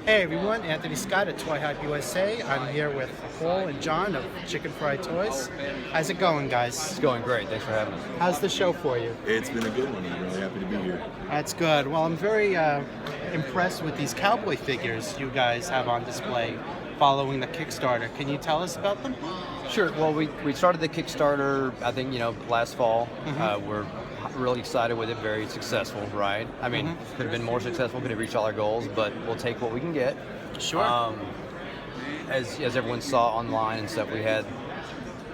Hey everyone, Anthony Scott at Toy Hype USA. I'm here with Paul and John of Chicken Fried Toys. How's it going, guys? It's going great. Thanks for having us. How's the show for you? It's been a good one. I'm really happy to be here. That's good. Well, I'm very impressed with these cowboy figures you guys have on display following the Kickstarter. Can you tell us about them? Sure. Well, we started the Kickstarter, I think, last fall. We're really excited with it. Very successful, right? I mean, could have been more successful, could have reached all our goals, but we'll take what we can get. Sure. As everyone saw online and stuff, we had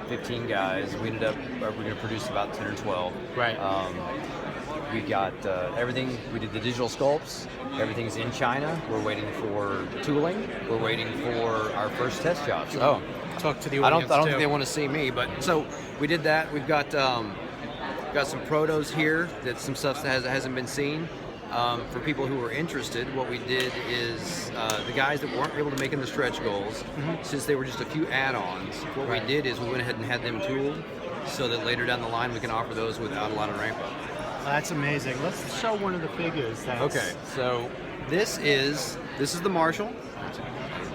15 guys. We ended up, we're going to produce about 10 or 12. Right. We got everything. We did the digital sculpts. Everything's in China. We're waiting for tooling. We're waiting for our first test jobs. Oh, talk to the I audience. don't think they want to see me, but so we did that. We've got some protos here. That's some stuff that hasn't been seen. For people who are interested, what we did is the guys that weren't able to make in the stretch goals, since they were just a few add-ons, what we did is we went ahead and had them tooled so that later down the line we can offer those without a lot of ramp up. That's amazing. Let's show one of the figures. Okay, so this is the Marshall.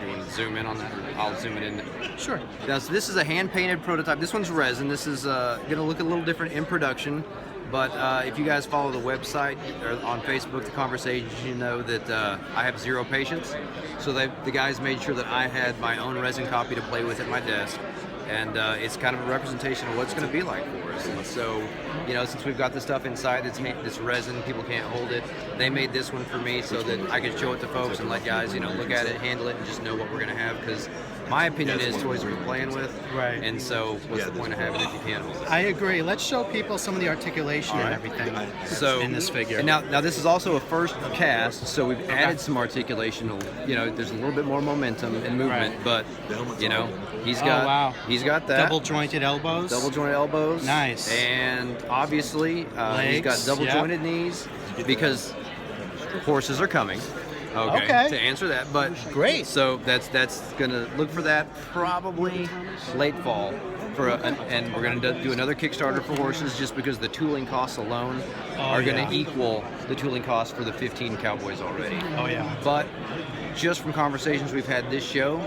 You want to zoom in on that? I'll zoom it in. Sure. Now, so this is a hand-painted prototype. This one's resin. This is going to look a little different in production. But if you guys follow the website or on Facebook, the conversation, you know that I have zero patience. So the guys made sure that I had my own resin copy to play with at my desk. And it's kind of a representation of what it's going to be like for us. And so, since we've got the stuff inside this resin, people can't hold it. They made this one for me so that I could show it to folks and let guys, look at it, handle it, and just know what we're going to have. Because my opinion is toys are worth playing with. Right. And so, what's the point of having it if you can't hold it? I agree. Let's show people some of the articulation and everything in this figure. And now this is also a first cast, so we've added some articulation. There's a little bit more momentum and movement, but he's got he's got that double jointed elbows. Double jointed elbows. Nice. And obviously he's got double jointed knees because horses are coming. Okay. To answer that, but great. So that's gonna look for that probably late fall and we're gonna do another Kickstarter for horses just because the tooling costs alone are gonna equal the tooling costs for the 15 cowboys already. Oh yeah. But just from conversations we've had this show,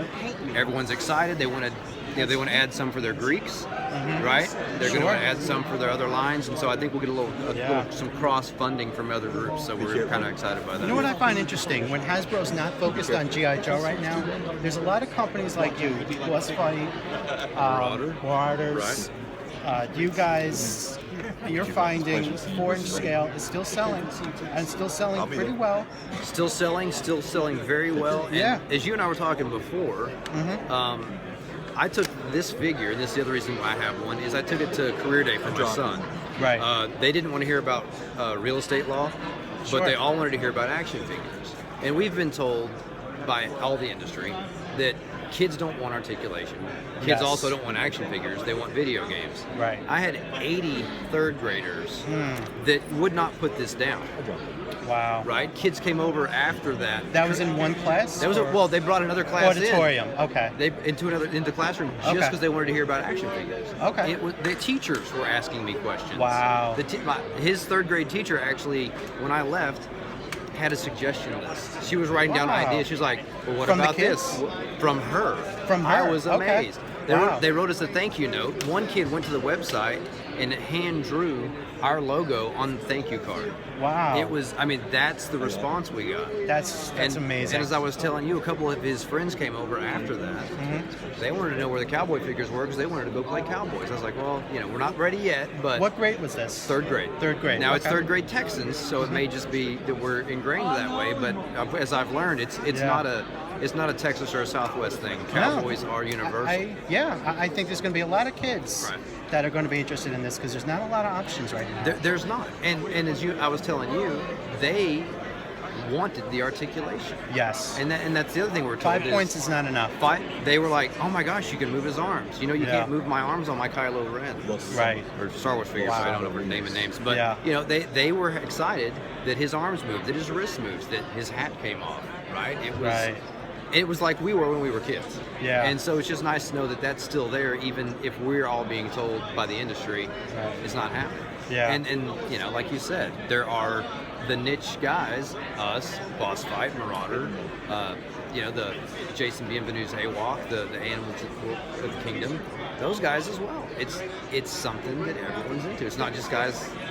everyone's excited. They want to. They want to add some for their Greeks, right? They're going to want to add some for their other lines, and so I think we'll get some cross funding from other groups. So we're kind of excited by that. You know what I find interesting? When Hasbro's not focused on G.I. Joe right now, there's a lot of companies like you, Plus Fight, Marauders. You guys, you're finding 4-inch scale is still selling, and still selling pretty well. Still selling very well. And as you and I were talking before, I took this figure, and this is the other reason why I have one, is I took it to career day for my son. Right. They didn't want to hear about real estate law, but they all wanted to hear about action figures. And we've been told by all the industry that kids don't want articulation. Kids also don't want action figures. They want video games. Right. I had 80 third graders that would not put this down. Wow. Right? Kids came over after that. That was in one class? That was they brought another class auditorium. Okay. Into the classroom just because they wanted to hear about action figures. Okay. The teachers were asking me questions. Wow. His third grade teacher actually, when I left, had a suggestion list. She was writing down ideas. She was like, "Well, what about this?" From her. From her. I was amazed. Wow. They wrote us a thank you note. One kid went to the website and hand drew our logo on the thank you card. Wow. It was, that's the response we got. That's amazing. And as I was telling you, a couple of his friends came over after that. They wanted to know where the cowboy figures were because they wanted to go play cowboys. I was like, well, we're not ready yet, but... What grade was this? Third grade. Third grade. Now it's third grade Texans, so it may just be that we're ingrained that way, but as I've learned, it's not a Texas or a Southwest thing. Cowboys are universal. I think there's going to be a lot of kids that are going to be interested in this because there's not a lot of options right now. There's not. And as I was telling you, they wanted the articulation. Yes. And that's the other thing we're told. 5 points is not enough. They were like, oh my gosh, you can move his arms. You can't move my arms on my Kylo Ren. Right. Or Star Wars figures, so I don't know if we're naming names. But, they were excited that his arms moved, that his wrist moved, that his hat came off, right? It was like we were when we were kids. Yeah. And so it's just nice to know that that's still there, even if we're all being told by the industry it's not happening. Yeah. And like you said, there are the niche guys, us, Boss Fight, Marauder, the Jason Bienvenu's Haywalk, the animals of the kingdom, those guys as well. It's something that everyone's into. It's not just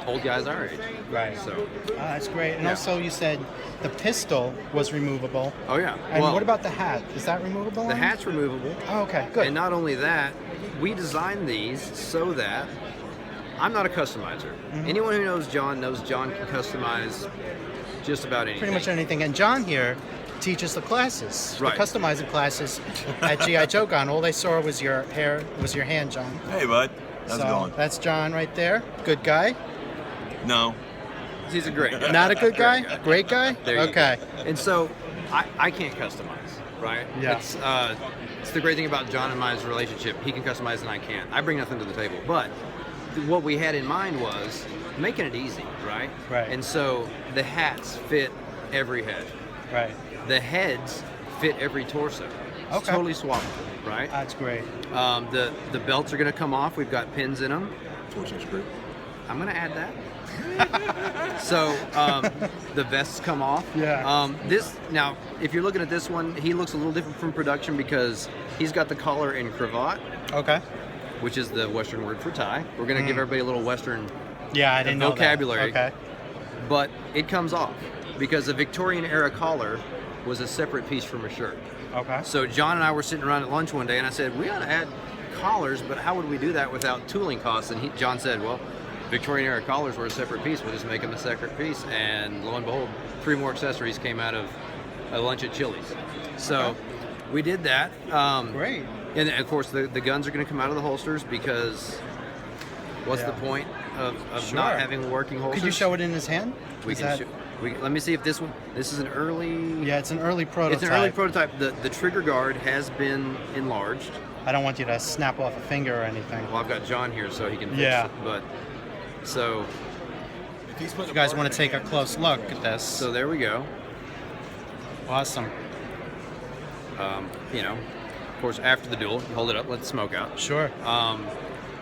old guys our age. Right. So that's great. And Yeah. also, you said the pistol was removable. oh yeah. And well, what about the hat? Is that removable? the hat's removable? Oh, okay, good. And not only that, we designed these so that I'm not a customizer. Mm-hmm. Anyone who knows John can customize just about anything. Pretty much anything. And John here teaches the classes, Right. the customizing classes at GI JoeCon. All they saw was your hair, was your hand, John. Hey, bud. How's so it going? that's John right there. Good guy. No. He's a great guy. Not a good guy? Great guy? There you Okay. go. And so I can't customize, right? Yeah. It's the great thing about John and my relationship. He can customize and I can't. I bring nothing to the table. But what we had in mind was making it easy, right? Right. And so the hats fit every head. Right. The heads fit every torso. It's Okay. totally swappable, right? That's great. The belts are going to come off. We've got pins in them. Torso screw. I'm going to add that. So the vests come off. Yeah. Now, if you're looking at this one, he looks a little different from production because he's got the collar and cravat, Okay. which is the Western word for tie. We're going to give everybody a little Western Yeah, I didn't know that. vocabulary. Okay. But it comes off because the Victorian era collar was a separate piece from a shirt. Okay. So John and I were sitting around at lunch one day, and I said, we ought to add collars, but how would we do that without tooling costs? And John said, well, Victorian era collars were a separate piece. We'll just make them a separate piece. And lo and behold, 3 more accessories came out of a lunch at Chili's. So we did that. Great. And of course, the guns are going to come out of the holsters because what's Yeah. the point of Sure. not having working holsters? Could you show it in his hand? We Is can that- show. Let me see if this one. This is an early. Yeah, it's an early prototype. It's an early prototype. The trigger guard has been enlarged. I don't want you to snap off a finger or anything. Well, I've got John here, so he can fix Yeah. it. But so You guys want to take a close look at this? so there we go. Awesome. Of course, after the duel, you hold it up, let the smoke out. Sure.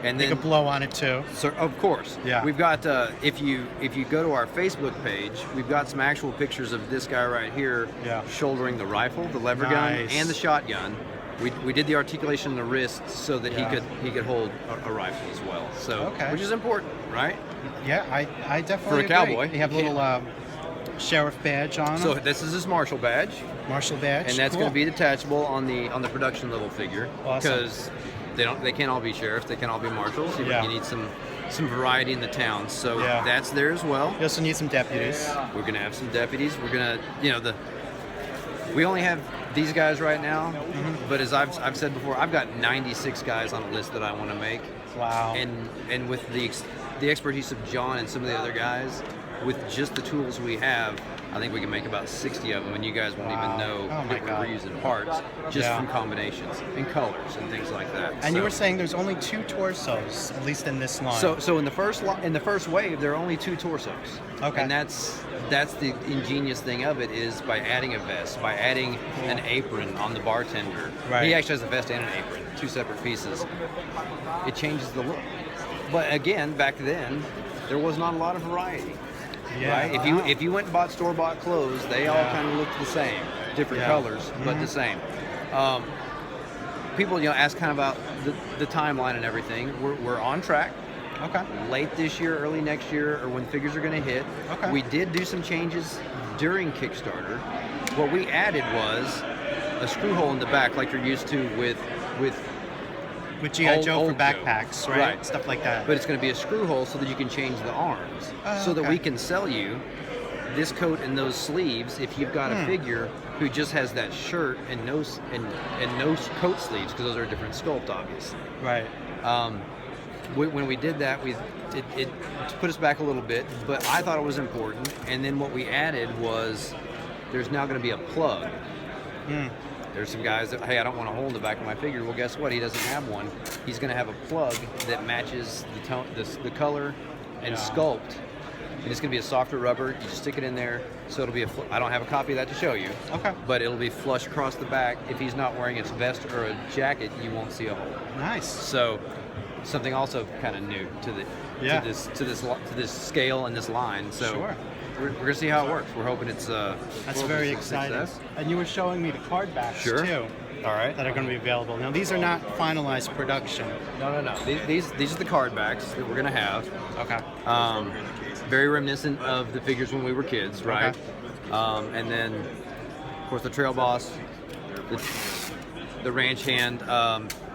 And Take then a blow on it too. So of course, Yeah. We've got if you go to our Facebook page, we've got some actual pictures of this guy right here, Yeah. shouldering the rifle, the lever gun, Nice. and the shotgun. We did the articulation in the wrist so that Yeah. he could hold a rifle as well. So Okay. which is important, right? Yeah, I definitely For a agree. cowboy, You have a you little sheriff badge on So them. this is his marshal badge, Marshal badge. and that's Cool. going to be detachable on the production level figure Awesome. because they can't all be sheriffs, they can't all be marshals. You Yeah. need some variety in the town. So Yeah. that's there as well. You also need some deputies. We're gonna have some deputies. We're gonna, we only have these guys right now, but as I've said before, I've got 96 guys on a list that I want to make, Wow. and with the expertise of John and some of the other guys, with just the tools we have, I think we can make about 60 of them, and you guys won't Wow. even know Oh my that God. we're using parts just Yeah. from combinations and colors and things like that. And you So- were saying there's only 2 torsos, at least in this line. So in the first wave, there are only 2 torsos. Okay. And that's the ingenious thing of it is by adding a vest, by adding an apron on the bartender. Right. He actually has a vest and an apron, 2 separate pieces. It changes the look. But again, back then, there was not a lot of variety. Yeah. Right? If you went and bought store-bought clothes, they all Yeah. kind of looked the same, different Yeah. colors, but the same. People, ask kind of about the timeline and everything. We're on track. Okay. Late this year, early next year, or when figures are going to hit. Okay. We did do some changes during Kickstarter. What we added was a screw hole in the back, like you're used to with With G.I. Joe for old Joe. backpacks, right? Right. Stuff like that. but it's going to be a screw hole so that you can change the arms, so that okay. we can sell you this coat and those sleeves if you've got a figure who just has that shirt and no coat sleeves, because those are a different sculpt, obviously. Right. When we did that, it put us back a little bit, but I thought it was important. And then what we added was there's now going to be a plug. There's some guys that, hey, I don't want a hole in the back of my figure. Well, guess what? He doesn't have one. He's going to have a plug that matches the tone, the color and sculpt. And it's going to be a softer rubber. You just stick it in there, so it'll be I don't have a copy of that to show you. Okay. But it'll be flush across the back. If he's not wearing his vest or a jacket, you won't see a hole. Nice. So, something also kind of new to Yeah. this scale and this line. So, Sure. we're gonna see how it works. We're hoping it's That's very exciting. success. And you were showing me the card backs Sure. too. All right. That are going to be available. Now these are not finalized production. No. These are the card backs that we're gonna have. Okay. Very reminiscent of the figures when we were kids, right? And then, of course, the Trail Boss, the Ranch Hand.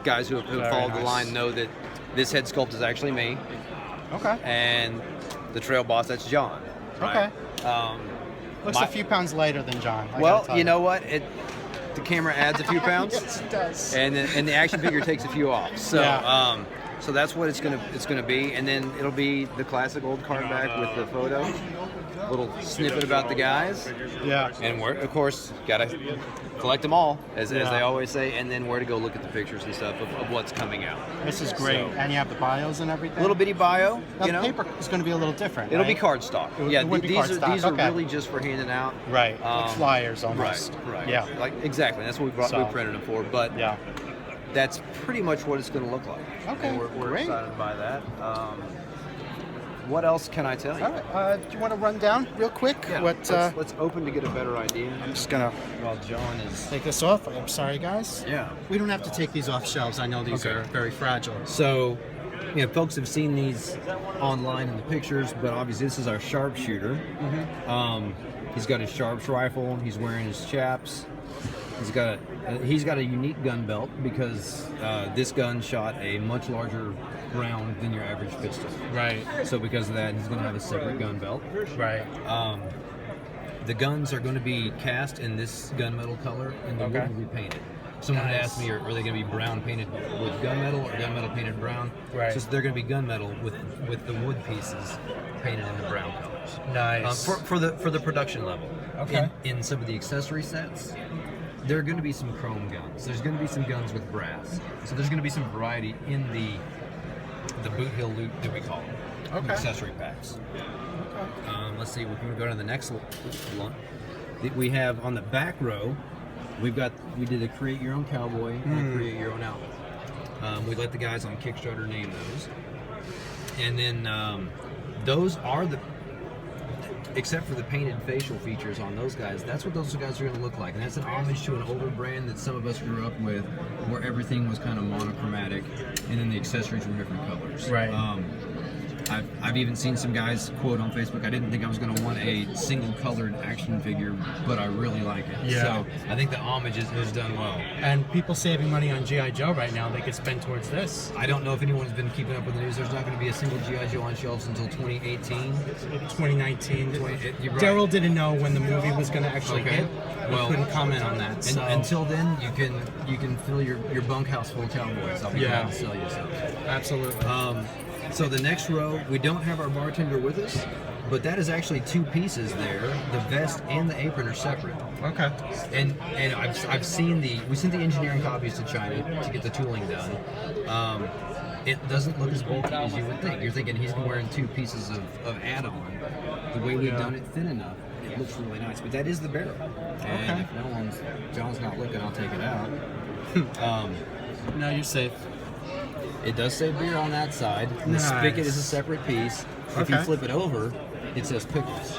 Guys who have followed the line know that this head sculpt is actually me. Okay. And the Trail Boss, that's John. Right? Okay. Looks a few pounds lighter than John. Well, you know what? The camera adds a few pounds. Yes, it does. And the action figure takes a few off. So so that's what it's gonna be. And then it'll be the classic old card back with the photo, little snippet about the guys. Yeah. And we're, of course, gotta collect them all, as they always say, and then where to go look at the pictures and stuff of what's coming out. This is great. So, and you have the bios and everything? a little bitty bio, Now, you know. the paper is going to be a little different, It'll right? be cardstock. It would be these cardstock, are okay. really just for handing out. Right, like flyers almost. Right. Yeah. Like exactly. That's what we printed them for. But Yeah. that's pretty much what it's going to look like. Okay, And we're great. excited by that. What else can I tell you? All right. Do you want to run down real quick? Yeah, What? let's open to get a better idea. I'm just gonna While John is take this off. I'm sorry, guys. yeah. We don't have to take these off shelves. I know these Okay. are very fragile. So, folks have seen these online in the pictures, but obviously this is our sharpshooter. He's got his sharps rifle. He's wearing his chaps. He's got a unique gun belt because this gun shot a much larger round than your average pistol. Right. So because of that, he's going to have a separate gun belt. Right. The guns are going to be cast in this gunmetal color, and the wood will be painted. Someone had asked me, are they going to be brown painted with gunmetal or gunmetal painted brown? Right. So they're going to be gunmetal with the wood pieces painted in the brown colors. Nice. For the production level. Okay. In some of the accessory sets, there are going to be some chrome guns. There's going to be some guns with brass. So there's going to be some variety in the boot hill loot that we call them. Okay. Accessory packs. Let's see, we can go to the next one. We have on the back row, we did a create your own cowboy and a create your own outfit. We let the guys on Kickstarter name those. And then those are except for the painted facial features on those guys, that's what those guys are going to look like. And that's an homage to an older brand that some of us grew up with, where everything was kind of monochromatic, and then the accessories were different colors. Right. I've even seen some guys quote on Facebook, I didn't think I was going to want a single colored action figure, but I really like it. Yeah. So I think the homage is done well. And people saving money on G.I. Joe right now, they could spend towards this. I don't know if anyone's been keeping up with the news. There's not going to be a single G.I. Joe on shelves until 2018. 2019. You're right. Daryl didn't know when the movie was going to actually Okay. hit. Well, We couldn't comment on that. So. Until then, you can fill your bunkhouse full of cowboys. I'll be glad to sell you some. Absolutely. So the next row, we don't have our bartender with us, but that is actually two pieces there. The vest and the apron are separate. Okay. And I've seen we sent the engineering copies to China to get the tooling done. It doesn't look as bulky as you would think. You're thinking he's wearing two pieces of add-on. The way we've done it thin enough, it looks really nice. But that is the barrel. And if John's not looking, I'll take it out. No, you're safe. It does say beer on that side. And Nice. the spigot is a separate piece. If you Okay. flip it over, it says pickles.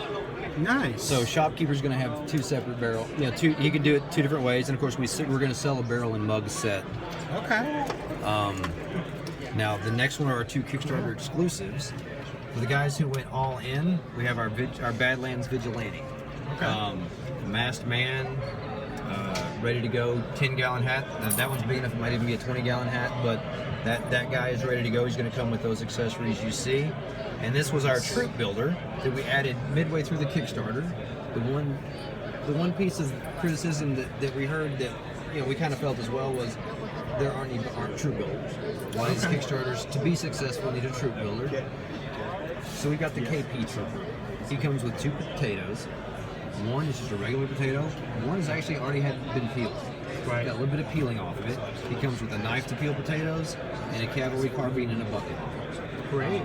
Nice. So shopkeeper's going to have two separate barrels. You can do it two different ways. And of course, we're going to sell a barrel and mug set. Okay. Now the next one are our two Kickstarter exclusives. For the guys who went all in, we have our Badlands Vigilante. Okay. Masked man, ready to go, 10-gallon hat. Now, that one's big enough, it might even be a 20-gallon hat, but that guy is ready to go. He's going to come with those accessories you see. And this was our troop builder that we added midway through the Kickstarter. The one piece of criticism that we heard that we kind of felt as well was there aren't troop builders. Why these Kickstarters, to be successful, need a troop builder. So we got the KP trooper. He comes with two potatoes. One is just a regular potato. One is actually already been peeled. Right. Got a little bit of peeling off of it. He comes with a knife to peel potatoes and a cavalry carbine in a bucket. Great.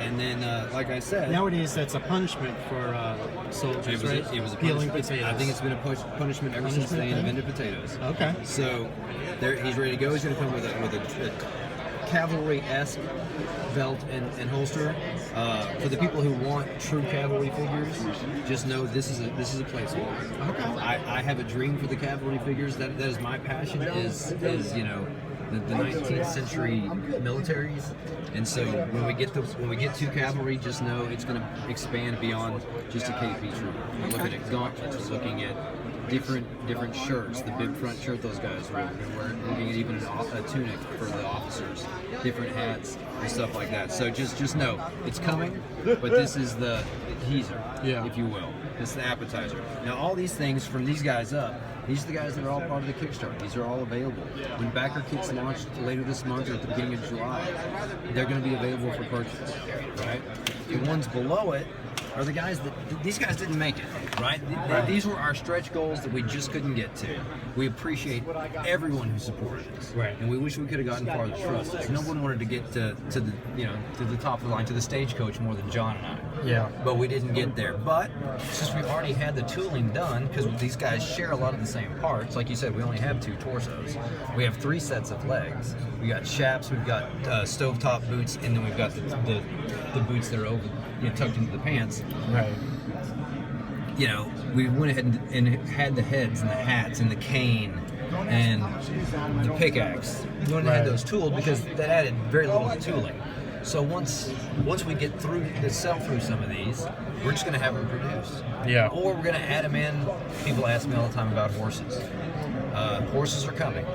And then, like I said, Nowadays, that's a punishment for soldiers, right? it was a peeling punishment. potatoes. I think it's been a punishment ever since they invented potatoes. Okay. So he's ready to go. He's going to come with a cavalry-esque belt and holster. For the people who want true cavalry figures, just know this is a placeholder. Okay. I have a dream for the cavalry figures. That is my passion. Is you know. The 19th century militaries, and so when we get to cavalry, just know it's going to expand beyond just a KP troop. We're looking at gauntlets, we're looking at different shirts, the big front shirt those guys wear. We're looking at even a tunic for the officers, different hats and stuff like that. So just know it's coming, but this is the teaser, if you will. This is the appetizer. Now all these things from these guys up. These are the guys that are all part of the Kickstarter. These are all available. When backer kits launch later this month or at the beginning of July, they're going to be available for purchase, right? The ones below it are the guys these guys didn't make it, right? These were our stretch goals that we just couldn't get to. We appreciate everyone who supported us, right? And we wish we could have gotten farther. Trust us. No one wanted to get to the top of the line, to the stagecoach more than John and I. Yeah. But we didn't get there. But since we already had the tooling done, because these guys share a lot of the same parts, like you said, we only have 2 torsos. We have 3 sets of legs. We got chaps, we've got stovetop boots, and then we've got the boots that are over, tucked into the pants. Right. We went ahead and had the heads and the hats and the cane and the pickaxe. We went ahead and had those tooled because that added very little to tooling. So once we get through the sell through some of these, we're just going to have them produced. Yeah. Or we're going to add them in. People ask me all the time about horses. Horses are coming,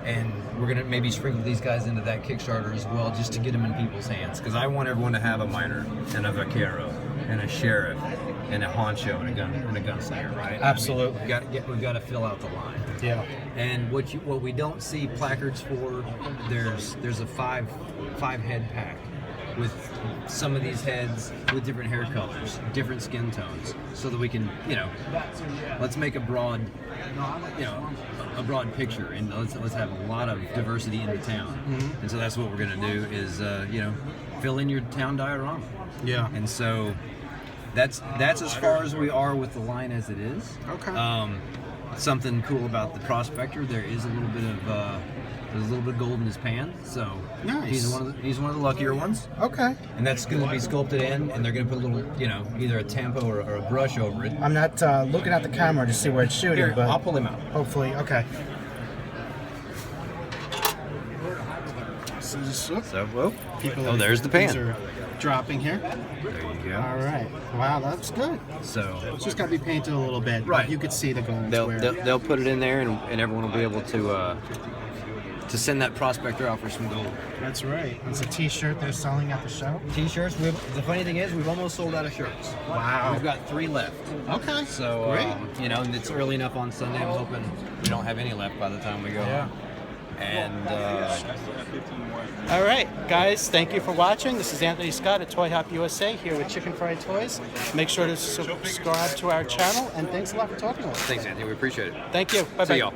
and we're going to maybe sprinkle these guys into that Kickstarter as well, just to get them in people's hands. Because I want everyone to have a miner and a vaquero and a sheriff and a honcho and a gunslinger, right? Absolutely. We've got to fill out the line. Yeah. And what we don't see placards for, there's a five head pack with some of these heads with different hair colors, different skin tones, so that we can, let's make a broad picture, and let's have a lot of diversity in the town. Mm-hmm. And so that's what we're gonna do is, fill in your town diorama. Yeah. And so that's as far as we are with the line as it is. Okay. Something cool about the prospector, there is a little bit of there's a little bit of gold in his pan, so nice. He's one of the luckier ones. Okay. And that's going to be sculpted in, and they're going to put a little, either a tampo or a brush over it. I'm not looking at the camera to see where it's shooting, Here, but I'll pull him out. Hopefully, okay. There's the pan. These are dropping here. There you go. All right. Wow, that's good. So it's just got to be painted a little bit. Right. You could see the gold. They'll put it in there, and everyone will be able to send that prospector out for some gold. That's right. It's a T-shirt they're selling at the show. T-shirts. The funny thing is, we've almost sold out of shirts. Wow. We've got 3 left. Okay. So great. And it's early enough on Sunday. I'm hoping we don't have any left by the time we go. Yeah. And all right, guys, thank you for watching. This is Anthony Scott at Toy Hop USA here with Chicken Fried Toys. Make sure to subscribe to our channel, and thanks a lot for talking to us. Thanks, Anthony. We appreciate it. Thank you. Bye-bye. See y'all.